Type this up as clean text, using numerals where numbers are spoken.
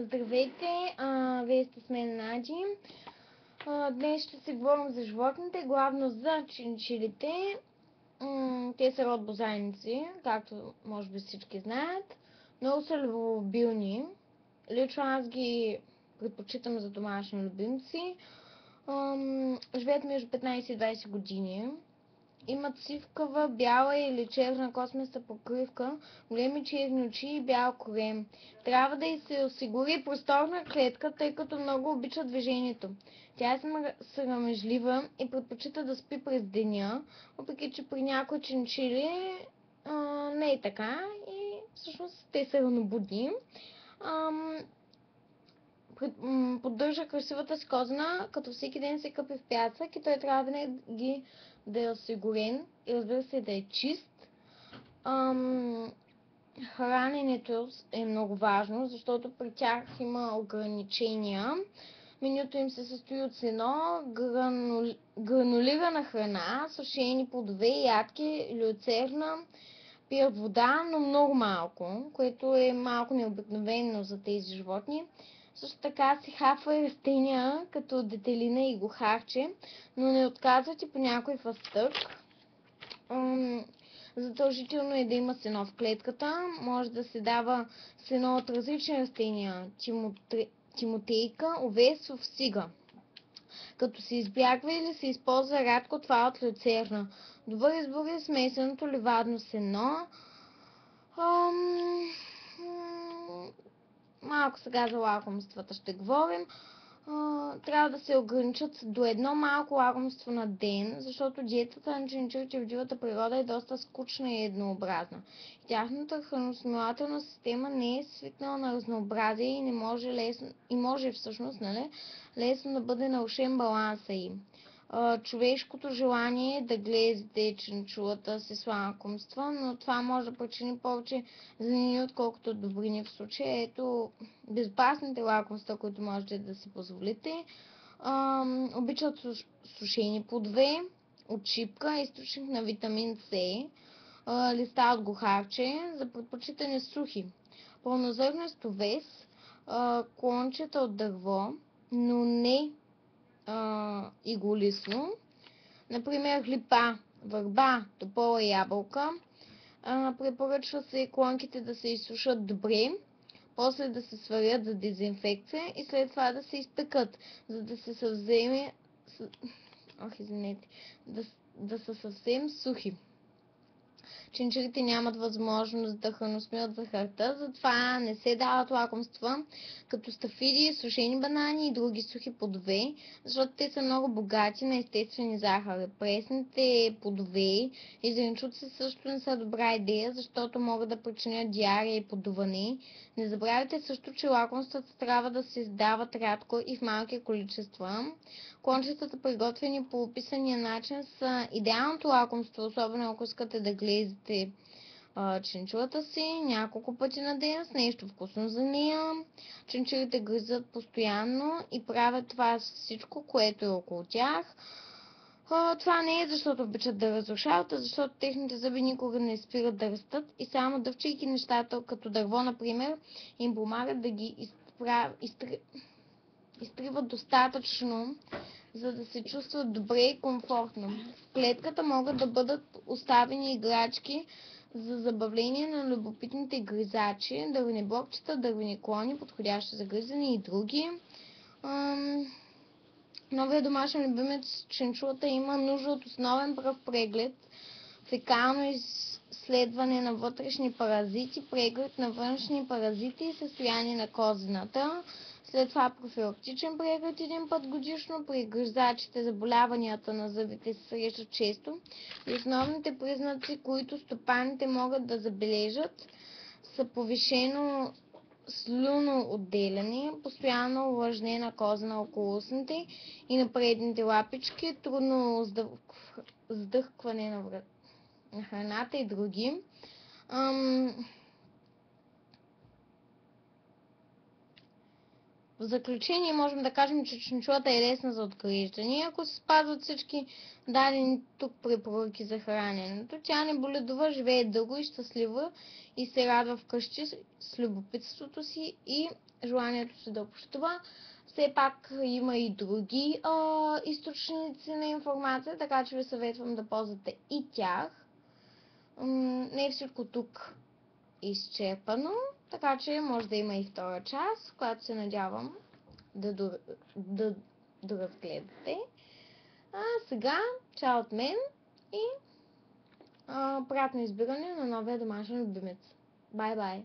Здравейте, вие сте с мен Нади. Днес ще си говорим за животните, главно за чинчилите. Те са род бозайници, както може би всички знаят. Много са любвеобилни. Лично аз ги предпочитам за домашни любимци. Живеят между 15 и 20 години. Имат сивкава, бяла или черна косместа покривка, големи черни очи и бял корем. Трябва да й се осигури просторна клетка, тъй като много обича движението. Тя е срамежлива и предпочита да спи през деня, въпреки че при някои чинчили не е така и всъщност те са ранобудни. Поддържа красивата си козина, като всеки ден се къпи в пясък и той трябва винаги да е осигурен и разбира се да е чист. Храненето е много важно, защото при тях има ограничения. Менюто им се състои от сено, гранулирана храна, сушени плодове, ядки, люцерна, пият вода, но много малко, което е малко необикновено за тези животни. Също така си хапва и растения, като детелина и гохарче, но не отказват и по някой фастък. Задължително е да има сено в клетката. Може да се дава сено от различни растения, тимотейка, овес, овсига. Като се избягва или се използва рядко това от люцерна. Добър избор е смесеното ливадно сено. Малко сега за лакомствата ще говорим. Трябва да се ограничат до едно малко лакомство на ден, защото диетата на чинчилите в дивата природа е доста скучна и еднообразна. Тяхната храносмилателна система не е свикнала на разнообразие и не може може всъщност, лесно да бъде нарушен баланса им. Човешкото желание е да гледате чинчулата си с лакомства, но това може да причини повече злини, отколкото добрини. В случая ето безопасните лакомства, които можете да си позволите. Обичат сушени плодове от шипка, източник на витамин С, листа от гохарче, за предпочитане сухи, пълнозърнест овес, клончета от дърво, но не иголисно, например липа, върба, топола и ябълка. Препоръчва се клонките да се изсушат добре, после да се сварят за дезинфекция и след това да се изпекат, за да се съвземе да са съвсем сухи. Чинчилите нямат възможност да храносмилат захарта, затова не се дават лакомства, като стафиди, сушени банани и други сухи плодове, защото те са много богати на естествени захари. Пресните плодове и зеленчуци също не са добра идея, защото могат да причинят диария и подуване. Не забравяйте също, че лакомствата трябва да се издават рядко и в малки количества. Клончетата, приготвени по описания начин, са идеалното лакомство, особено ако искате да глезете чинчулата си няколко пъти на ден с нещо вкусно за нея. Чинчилите гризат постоянно и правят това с всичко, което е около тях. Това не е защото обичат да разрушават, а защото техните зъби никога не спират да растат и само дъвчейки нещата, като дърво, например, им помагат да ги изтриват достатъчно, за да се чувстват добре и комфортно. В клетката могат да бъдат оставени играчки за забавление на любопитните гризачи, дървени блокчета, дървени клони, подходящи за гризане и други. Новия домашен любимец чинчулата има нужда от основен пръв преглед, фекално изследване на вътрешни паразити, преглед на външни паразити и състояние на козината. След това профилактичен преглед един път годишно. При гризачите заболяванията на зъбите се срещат често и основните признаци, които стопаните могат да забележат, са повишено слюноотделяне, постоянно увлажнена козина около устните и на предните лапички, трудно сдъхкване на храната и други. В заключение можем да кажем, че чунчулата е лесна за отглеждане, ако се спазват всички дадени тук препоръки за храненето. Тя не боледува, живее дълго и щастлива и се радва вкъщи с любопитството си и желанието си да общува. Все пак има и други източници на информация, така че ви съветвам да ползвате и тях. Не е всичко тук изчерпано, така че може да има и втора част, която се надявам да доразгледате. А сега, чао от мен и приятно избиране на новия домашен любимец. Бай-бай!